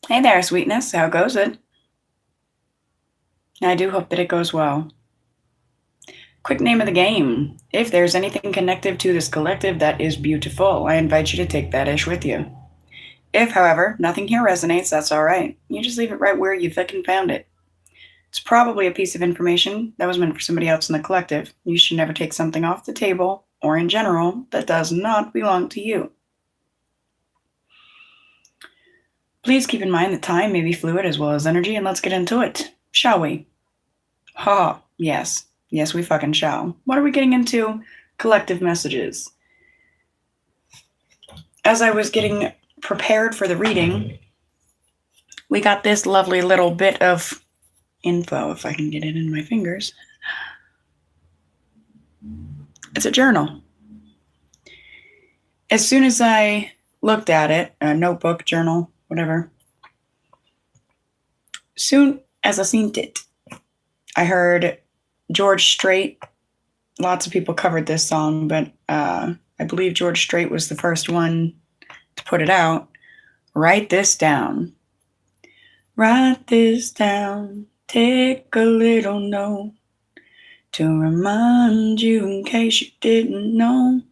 Hey there, sweetness. How goes it? I do hope that it goes well. Quick name of the game. If there's anything connective to this collective that is beautiful, I invite you to take that ish with you. If, however, nothing here resonates, that's all right. You just leave it right where you fucking found it. It's probably a piece of information that was meant for somebody else in the collective. You should never take something off the table, or in general, that does not belong to you. Please keep in mind that time may be fluid as well as energy, and let's get into it, shall we? Ha, yes. Yes, we fucking shall. What are we getting into? Collective messages. As I was getting prepared for the reading, we got this lovely little bit of info, if I can get it in my fingers. It's a journal. As soon as I looked at it, a notebook, journal, whatever, soon as I seen it, I heard George Strait. Lots of people covered this song, but I believe George Strait was the first one to put it out. Write this down. Write this down. Take a little note to remind you in case you didn't know.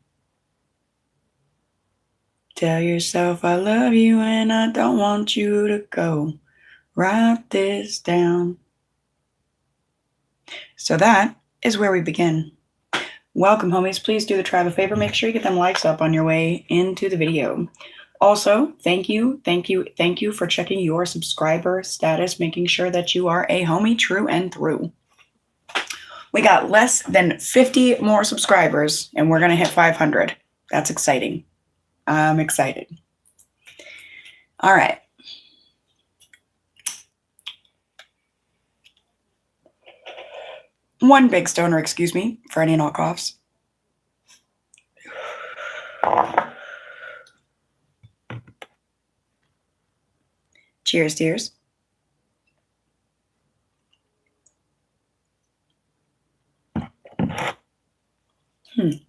Tell yourself I love you and I don't want you to go. Write this down. So that is where we begin. Welcome, homies. Please do the tribe a favor. Make sure you get them likes up on your way into the video. Also, thank you for checking your subscriber status, making sure that you are a homie true and through. We got less than 50 more subscribers, and we're going to hit 500. That's exciting. I'm excited. All right. One big stoner, excuse me, for any knockoffs. Cheers, dears. I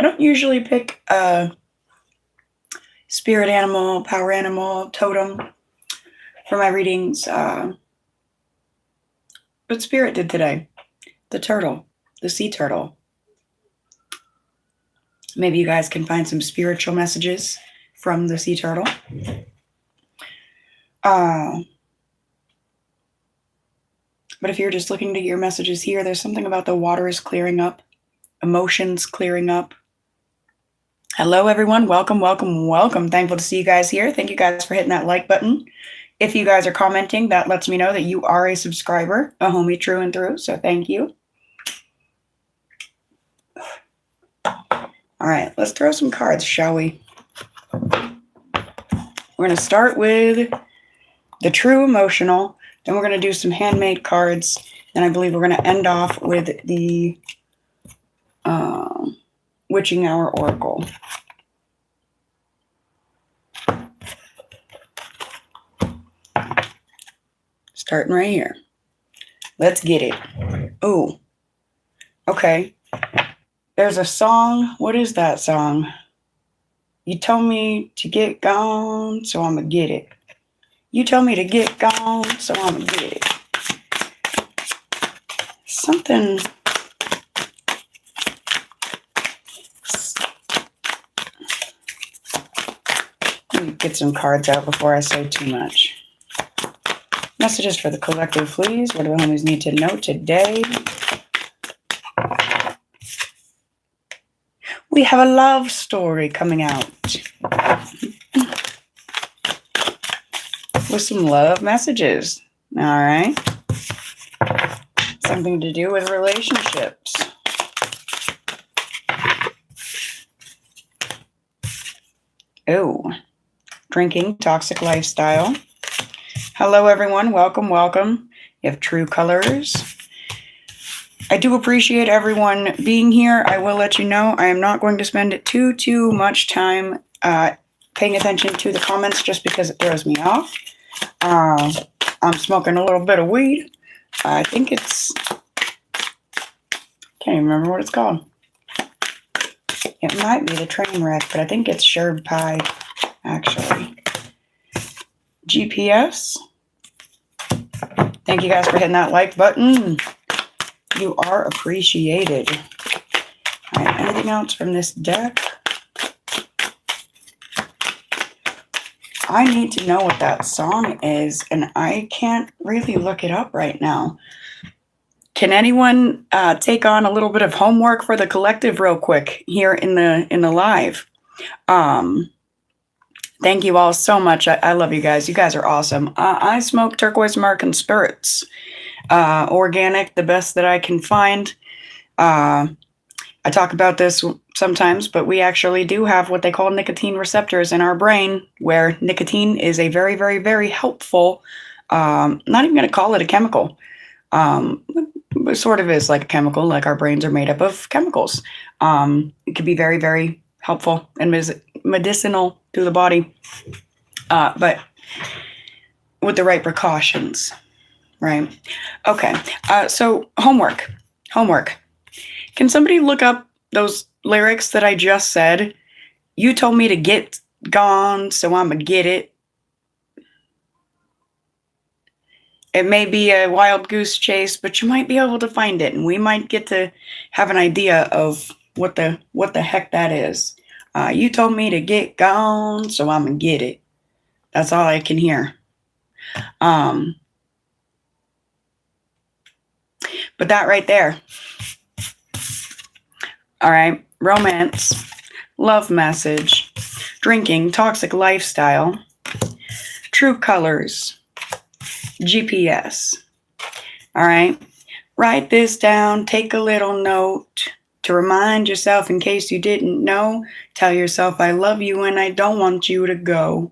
don't usually pick a spirit animal, power animal, totem for my readings, but Spirit did today. The turtle, the sea turtle. Maybe you guys can find some spiritual messages from the sea turtle. But if you're just looking to get your messages here, there's something about the water is clearing up, emotions clearing up. Hello, everyone. Welcome, welcome, welcome. Thankful to see you guys here. Thank you guys for hitting that like button. If you guys are commenting, that lets me know that you are a subscriber, a homie true and through. So thank you. All right, let's throw some cards, shall we? We're going to start with the true emotional. Then we're going to do some handmade cards. And I believe we're going to end off with the Witching Hour Oracle. Starting right here. Let's get it. Ooh. Okay. There's a song. What is that song? You told me to get gone, so I'm going to get it. You told me to get gone, so I'm going to get it. Something. Let me get some cards out before I say too much. Messages for the collective, please. What do the homies need to know today? We have a love story coming out. With some love messages. All right. Something to do with relationships. Oh. Drinking, toxic lifestyle. Hello, everyone. Welcome, welcome. You have true colors. I do appreciate everyone being here. I will let you know I am not going to spend too much time paying attention to the comments just because it throws me off. I'm smoking a little bit of weed. I think it's... can't even remember what it's called. It might be the train wreck, but I think it's Sherb Pie, actually. GPS. Thank you guys for hitting that like button. You are appreciated. All right, anything else from this deck? I need to know what that song is, and I can't really look it up right now. Can anyone take on a little bit of homework for the collective real quick here in the live? Thank you all so much. I love you guys. You guys are awesome. I smoke turquoise American spirits, organic, the best that I can find. I talk about this sometimes, but we actually do have what they call nicotine receptors in our brain, where nicotine is a very, very, very helpful, not even going to call it a chemical. It sort of is like a chemical, like our brains are made up of chemicals. It can be very, very helpful and medicinal to the body, but with the right precautions, right? Okay, so homework. Can somebody look up those lyrics that I just said? You told me to get gone, so I'ma get it. It may be a wild goose chase, but you might be able to find it, and we might get to have an idea of what the heck that is. You told me to get gone, so I'ma get it. That's all I can hear. But that right there. All right, romance, love message, drinking, toxic lifestyle, true colors, GPS. All right, write this down, take a little note to remind yourself in case you didn't know. Tell yourself I love you and I don't want you to go.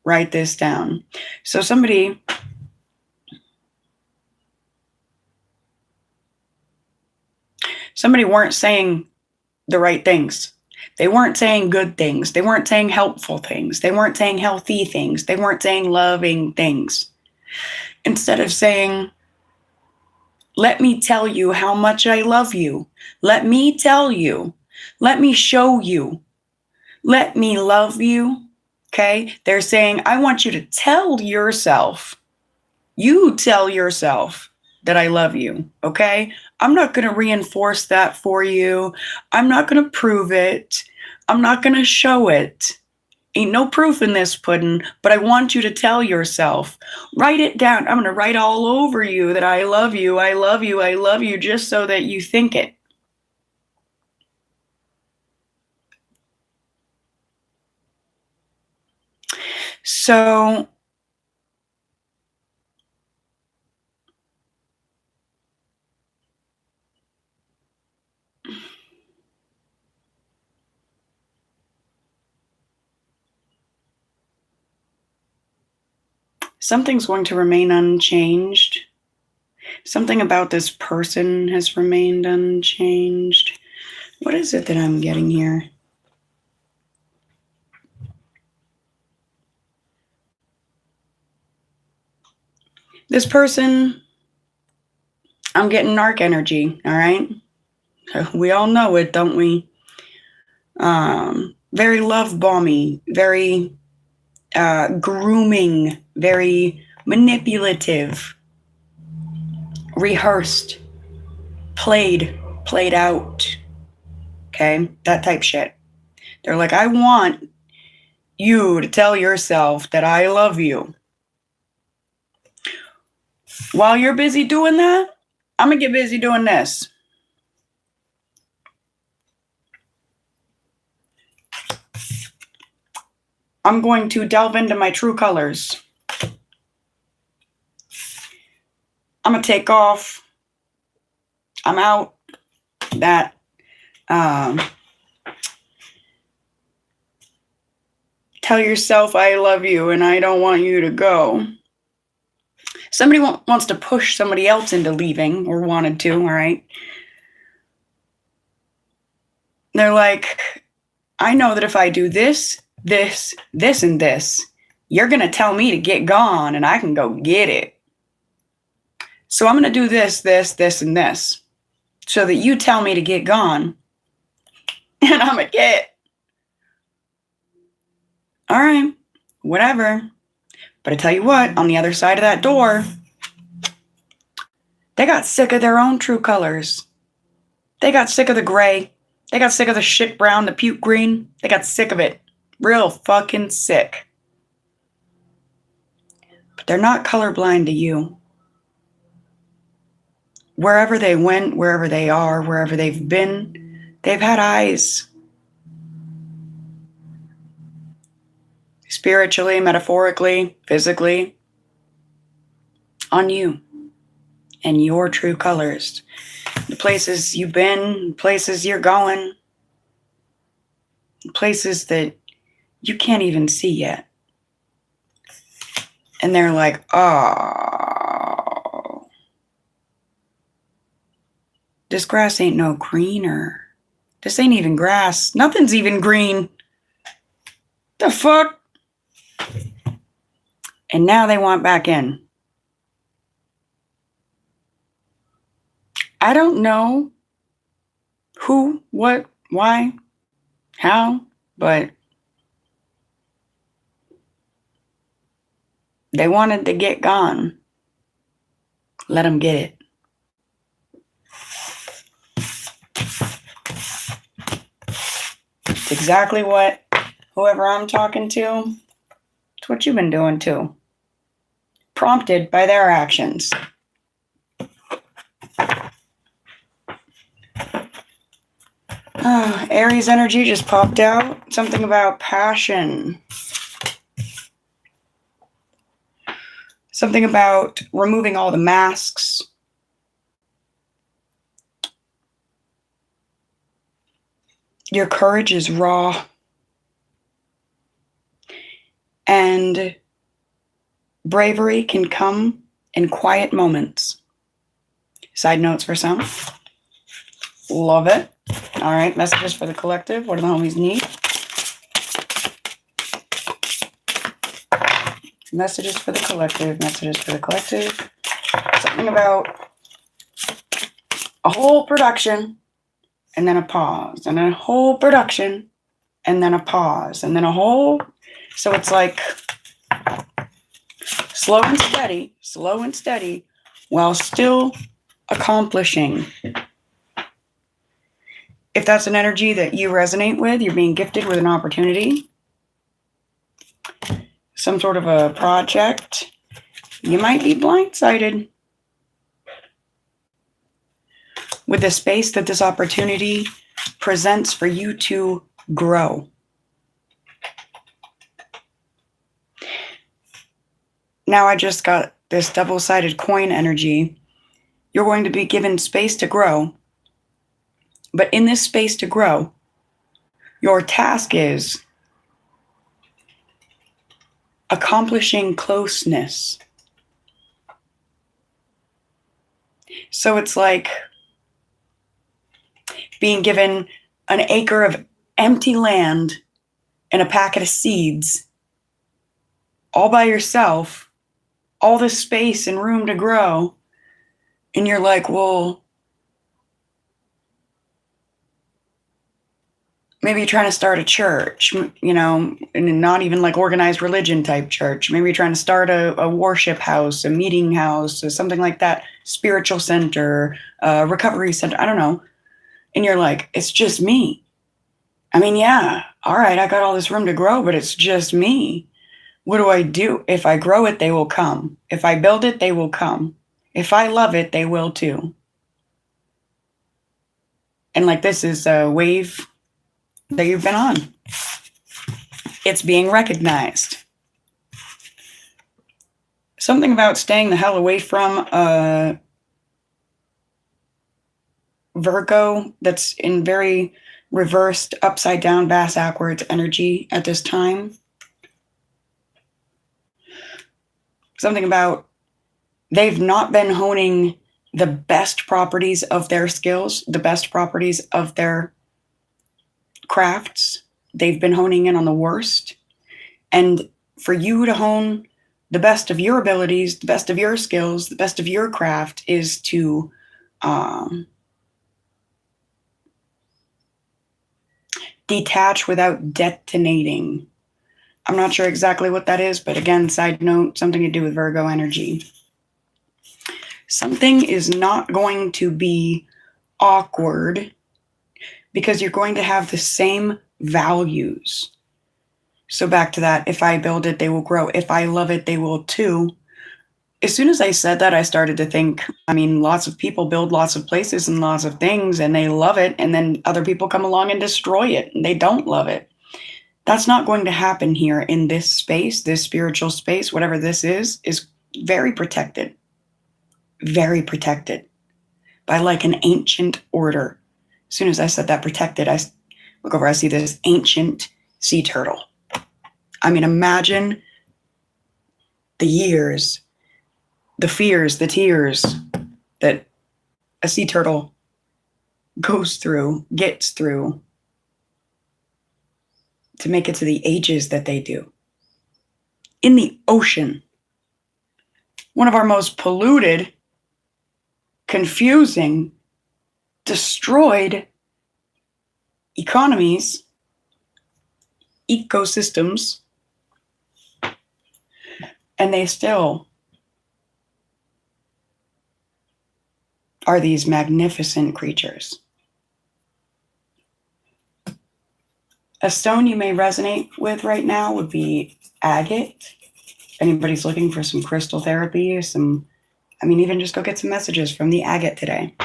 Write this down. So somebody weren't saying the right things. They weren't saying good things. They weren't saying helpful things. They weren't saying healthy things. They weren't saying loving things. Instead of saying, let me tell you how much I love you. Let me tell you. Let me show you. Let me love you. Okay? They're saying, I want you to tell yourself. You tell yourself that I love you. Okay? I'm not going to reinforce that for you. I'm not going to prove it. I'm not going to show it. Ain't no proof in this pudding, but I want you to tell yourself. Write it down. I'm going to write all over you that I love you, I love you, I love you, just so that you think it. So something's going to remain unchanged. Something about this person has remained unchanged. What is it that I'm getting here? This person, I'm getting narc energy, all right? We all know it, don't we? Very love bomby, very grooming, very manipulative, rehearsed, played out, okay? That type shit. They're like, I want you to tell yourself that I love you. While you're busy doing that, I'm going to get busy doing this. I'm going to delve into my true colors. I'm going to take off. I'm out. That tell yourself I love you and I don't want you to go. Somebody wants to push somebody else into leaving, or wanted to, all right? They're like, I know that if I do this, this, this, and this, you're going to tell me to get gone and I can go get it. So I'm going to do this, this, this, and this, so that you tell me to get gone and I'm going to get. All right, whatever. But I tell you what, on the other side of that door, they got sick of their own true colors. They got sick of the gray. They got sick of the shit brown, the puke green. They got sick of it. Real fucking sick. But they're not colorblind to you. Wherever they went, wherever they are, wherever they've been, they've had eyes. Spiritually, metaphorically, physically, on you and your true colors. The places you've been, places you're going, places that you can't even see yet. And they're like, oh, this grass ain't no greener. This ain't even grass. Nothing's even green. The fuck? And now they want back in. I don't know who, what, why, how, but they wanted to get gone. Let them get it. It's exactly what whoever I'm talking to, it's what you've been doing too. Prompted by their actions. Aries energy just popped out. Something about passion. Something about removing all the masks. Your courage is raw. And bravery can come in quiet moments. Side notes for some. Love it. All right, messages for the collective. What do the homies need? Messages for the collective. Messages for the collective. Something about a whole production and then a pause. And then a whole production and then a pause. And then a whole... So it's like slow and steady, while still accomplishing. If that's an energy that you resonate with, you're being gifted with an opportunity, some sort of a project, you might be blindsided with the space that this opportunity presents for you to grow. Now I just got this double-sided coin energy. You're going to be given space to grow. But in this space to grow, your task is accomplishing closeness. So it's like being given an acre of empty land and a packet of seeds all by yourself, all this space and room to grow. And you're like, well, maybe you're trying to start a church, you know, and not even like organized religion type church. Maybe you're trying to start a worship house, a meeting house, or something like that, spiritual center, recovery center, I don't know. And you're like, it's just me. I mean, yeah, all right, I got all this room to grow, but it's just me. What do I do? If I grow it, they will come. If I build it, they will come. If I love it, they will too. And like this is a wave that you've been on. It's being recognized. Something about staying the hell away from Virgo that's in very reversed, upside down, bass backwards energy at this time. Something about they've not been honing the best properties of their skills, the best properties of their crafts. They've been honing in on the worst. And for you to hone the best of your abilities, the best of your skills, the best of your craft is to detach without detonating. I'm not sure exactly what that is, but again, side note, something to do with Virgo energy. Something is not going to be awkward because you're going to have the same values. So back to that, if I build it, they will grow. If I love it, they will too. As soon as I said that, I started to think, I mean, lots of people build lots of places and lots of things and they love it. And then other people come along and destroy it and they don't love it. That's not going to happen here in this space, this spiritual space, whatever this is very protected by like an ancient order. As soon as I said that protected, I look over, I see this ancient sea turtle. I mean, imagine the years, the fears, the tears that a sea turtle goes through, gets through to make it to the ages that they do. In the ocean, one of our most polluted, confusing, destroyed economies, ecosystems, and they still are these magnificent creatures. A stone you may resonate with right now would be agate. If anybody's looking for some crystal therapy, even just go get some messages from the agate today.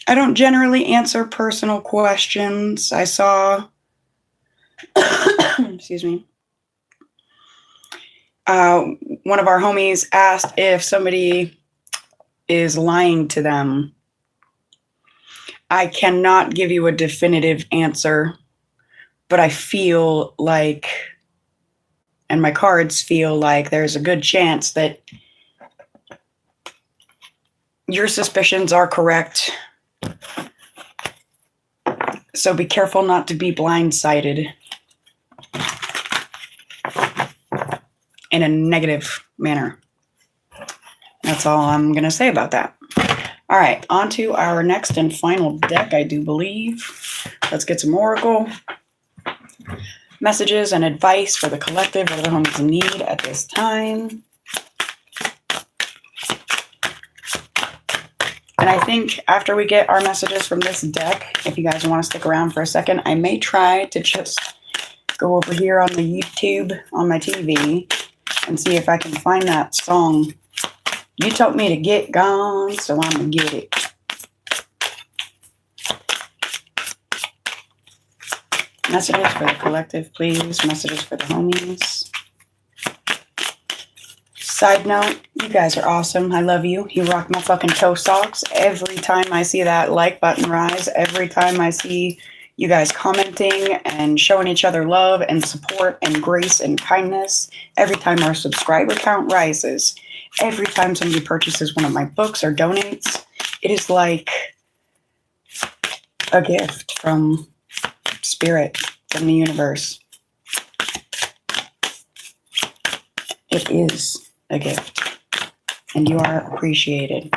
I don't generally answer personal questions. I saw, excuse me, one of our homies asked if somebody is lying to them. I cannot give you a definitive answer, but I feel like, and my cards feel like there's a good chance that your suspicions are correct. So be careful not to be blindsided in a negative manner. That's all I'm going to say about that. All right, on to our next and final deck, I do believe. Let's get some oracle messages and advice for the collective, what the homies need at this time. And I think after we get our messages from this deck, if you guys want to stick around for a second, I may try to just go over here on the YouTube on my TV and see if I can find that song. You told me to get gone, so I'm going to get it. Messages for the collective, please. Messages for the homies. Side note, you guys are awesome. I love you. You rock my fucking toe socks. Every time I see that like button rise, every time I see you guys commenting and showing each other love and support and grace and kindness, every time our subscriber count rises, every time somebody purchases one of my books or donates, it is like a gift from spirit, from the universe. It is a gift, and you are appreciated.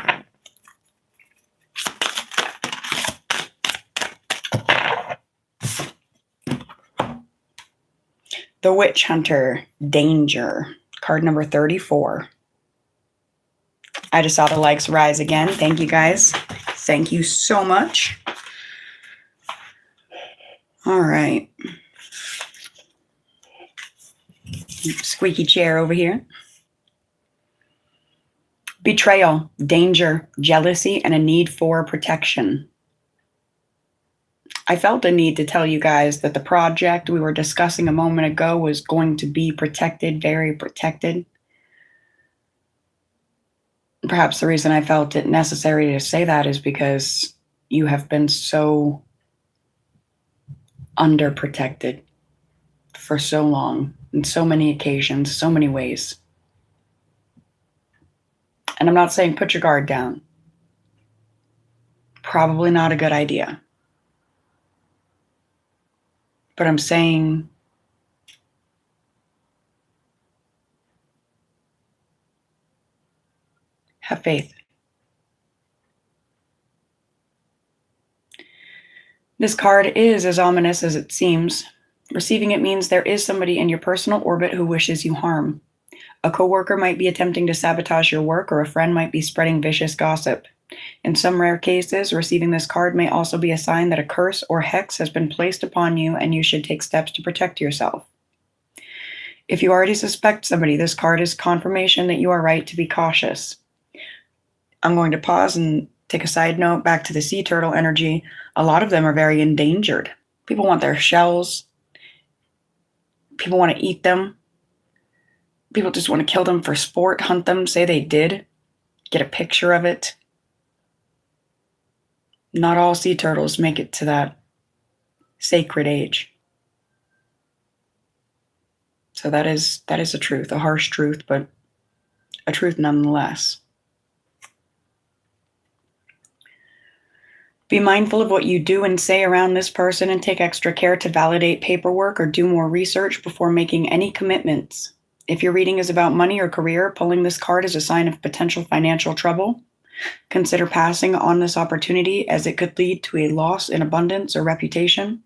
The Witch Hunter, Danger, card number 34. I just saw the likes rise again. Thank you guys. Thank you so much. All right. Squeaky chair over here. Betrayal, danger, jealousy, and a need for protection. I felt a need to tell you guys that the project we were discussing a moment ago was going to be protected, very protected. Perhaps the reason I felt it necessary to say that is because you have been so underprotected for so long, in so many occasions, so many ways. And I'm not saying put your guard down. Probably not a good idea. But I'm saying Have faith. This card is as ominous as it seems. Receiving it means there is somebody in your personal orbit who wishes you harm. A coworker might be attempting to sabotage your work, or a friend might be spreading vicious gossip. In some rare cases, receiving this card may also be a sign that a curse or hex has been placed upon you and you should take steps to protect yourself. If you already suspect somebody, this card is confirmation that you are right to be cautious. I'm going to pause and take a side note back to the sea turtle energy. A lot of them are very endangered. People want their shells. People want to eat them. People just want to kill them for sport, hunt them, say they did, get a picture of it. Not all sea turtles make it to that sacred age. So that is a truth, a harsh truth, but a truth nonetheless. Be mindful of what you do and say around this person, and take extra care to validate paperwork or do more research before making any commitments. If your reading is about money or career, pulling this card is a sign of potential financial trouble. Consider passing on this opportunity, as it could lead to a loss in abundance or reputation.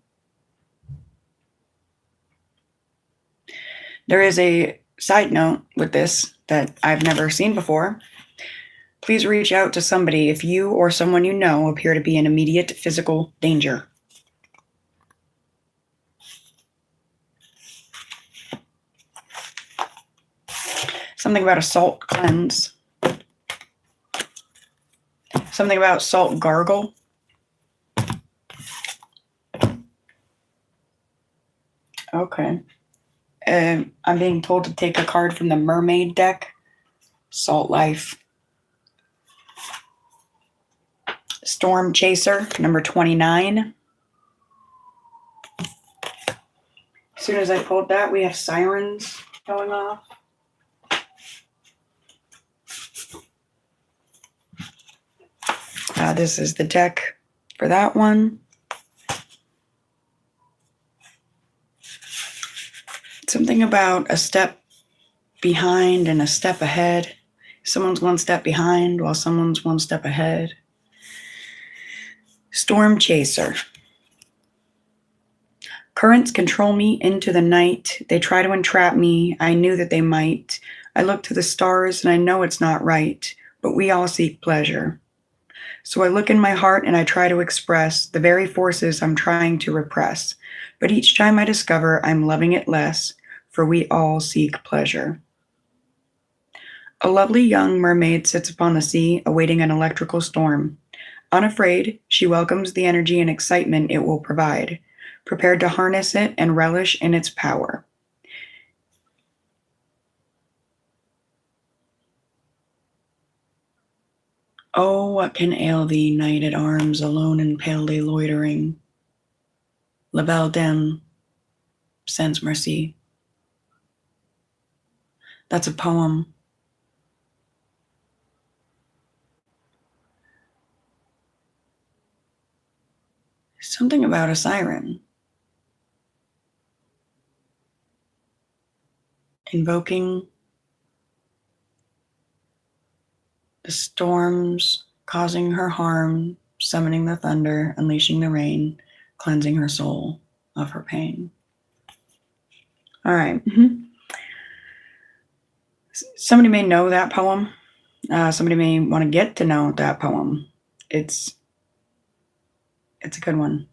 There is a side note with this that I've never seen before. Please reach out to somebody if you or someone you know appear to be in immediate physical danger. Something about a salt cleanse. Something about salt gargle. Okay. I'm being told to take a card from the mermaid deck. Salt life. Storm chaser, number 29. As soon as I pulled that, we have sirens going off. This is the deck for that one. Something about a step behind and a step ahead. Someone's one step behind while someone's one step ahead. Storm chaser. Currents control me into the night. They try to entrap me. I knew that they might. I look to the stars and I know it's not right, but we all seek pleasure. So I look in my heart and I try to express the very forces I'm trying to repress. But each time I discover I'm loving it less, for we all seek pleasure. A lovely young mermaid sits upon the sea, awaiting an electrical storm. Unafraid, she welcomes the energy and excitement it will provide, prepared to harness it and relish in its power. Oh, what can ail thee, knight at arms, alone and palely loitering? La belle dame, sans merci. That's a poem. Something about a siren. Invoking the storms, causing her harm, summoning the thunder, unleashing the rain, cleansing her soul of her pain. All right. Somebody may know that poem. Somebody may want to get to know that poem. It's a good one.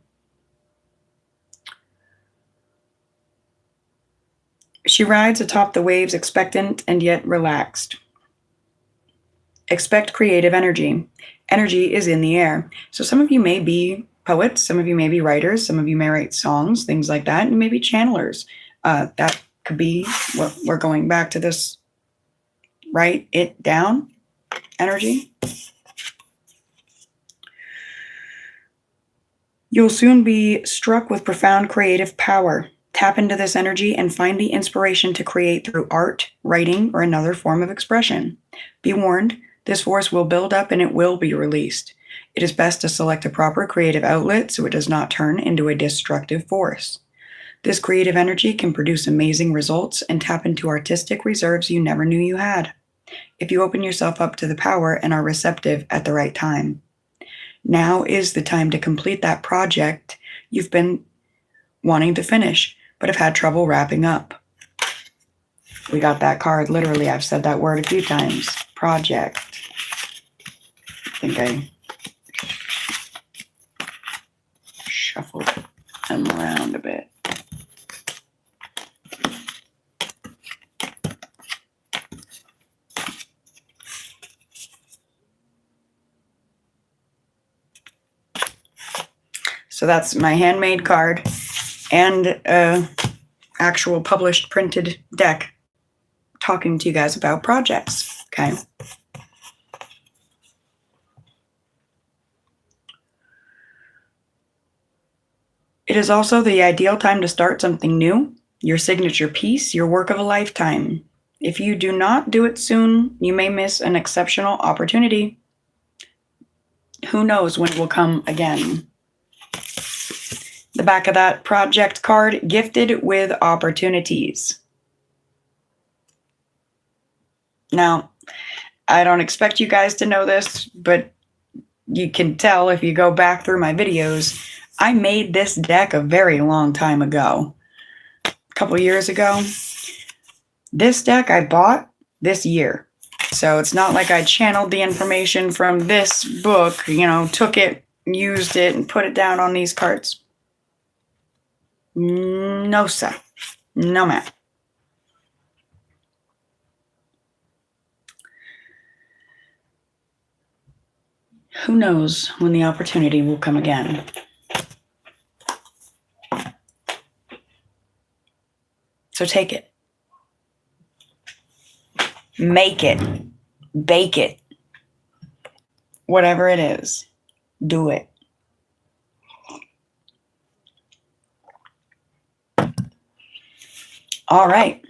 She rides atop the waves, expectant and yet relaxed. Expect creative energy. Energy is in the air. So some of you may be poets, some of you may be writers, some of you may write songs, things like that, and maybe channelers. That could be what we're going back to this write it down energy. You'll soon be struck with profound creative power. Tap into this energy and find the inspiration to create through art, writing, or another form of expression. Be warned, this force will build up and it will be released. It is best to select a proper creative outlet so it does not turn into a destructive force. This creative energy can produce amazing results and tap into artistic reserves you never knew you had. if you open yourself up to the power and are receptive at the right time. Now is the time to complete that project you've been wanting to finish, but have had trouble wrapping up. We got that card. Literally, I've said that word a few times. Project. I think I shuffled them around a bit. So that's my handmade card and actual published printed deck talking to you guys about projects. Okay. It is also the ideal time to start something new, your signature piece, your work of a lifetime. If you do not do it soon, you may miss an exceptional opportunity. Who knows when it will come again? The back of that project card, gifted with opportunities. Now, I don't expect you guys to know this, but you can tell if you go back through my videos, I made this deck a very long time ago. A couple years ago. This deck I bought this year. So it's not like I channeled the information from this book, took it, used it, and put it down on these cards. No, sir. No, ma'am. Who knows when the opportunity will come again? So take it. Make it. Bake it. Whatever it is, do it. All right.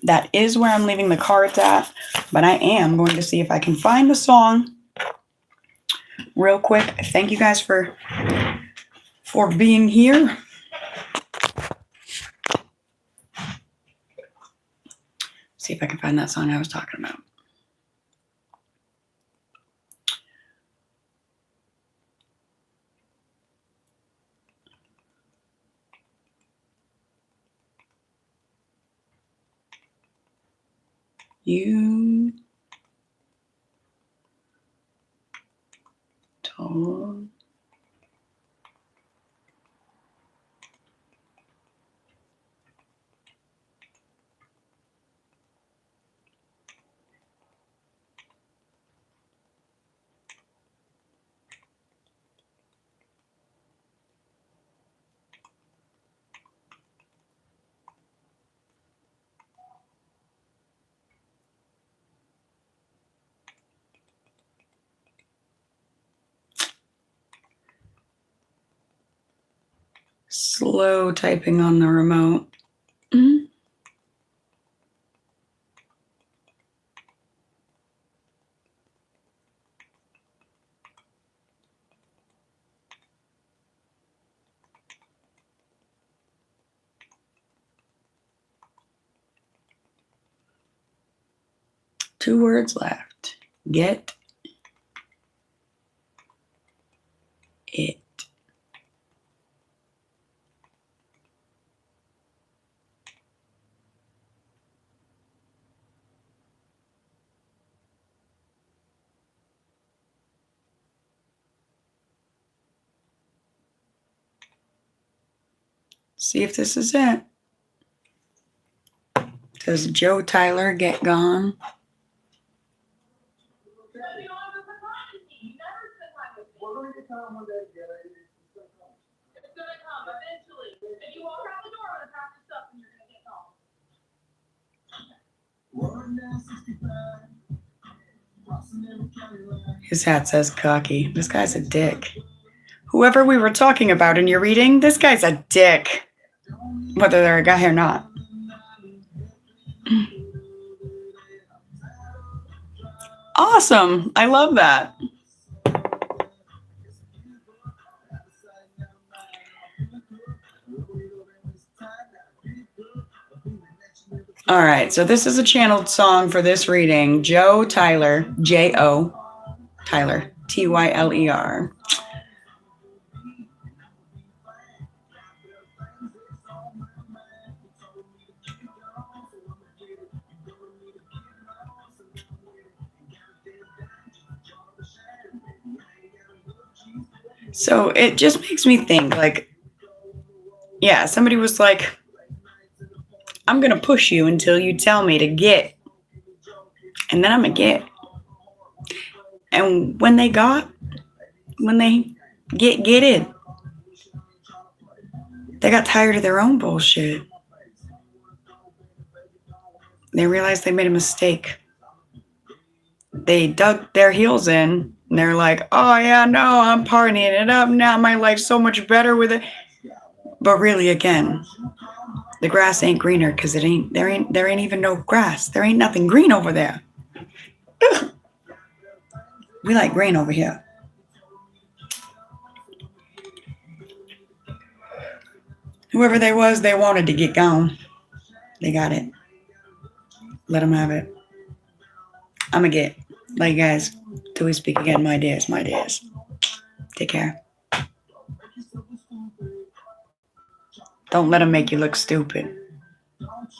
That is where I'm leaving the cards at, but I am going to see if I can find the song real quick. Thank you guys for being here. See if I can find that song I was talking about. You told slow typing on the remote. Mm-hmm. 2 words left. Get it. See if this is it. Does Joe Tyler get gone? We're going to come one day together. It's going to come. It's going to come eventually. And you walk out the door with a pack of stuff and you're going to get home. His hat says cocky. This guy's a dick. Whoever we were talking about in your reading, this guy's a dick. Whether they're a guy or not. Awesome. I love that. All right, so this is a channeled song for this reading. Joe Tyler, J-O, Tyler, Tyler. So it just makes me think, like, yeah, somebody was like, I'm going to push you until you tell me to get, and then I'm going to get. And when they get it, they got tired of their own bullshit. They realized they made a mistake. They dug their heels in, and they're like, oh yeah, no, I'm partying it up now. My life's so much better with it. But really, again, the grass ain't greener because there ain't even no grass. There ain't nothing green over there. Ugh. We like green over here. Whoever they was, they wanted to get gone. They got it. Let them have it. I'ma get. Like, guys, till we speak again, my dears, my dears. Take care. Don't let them make you look stupid.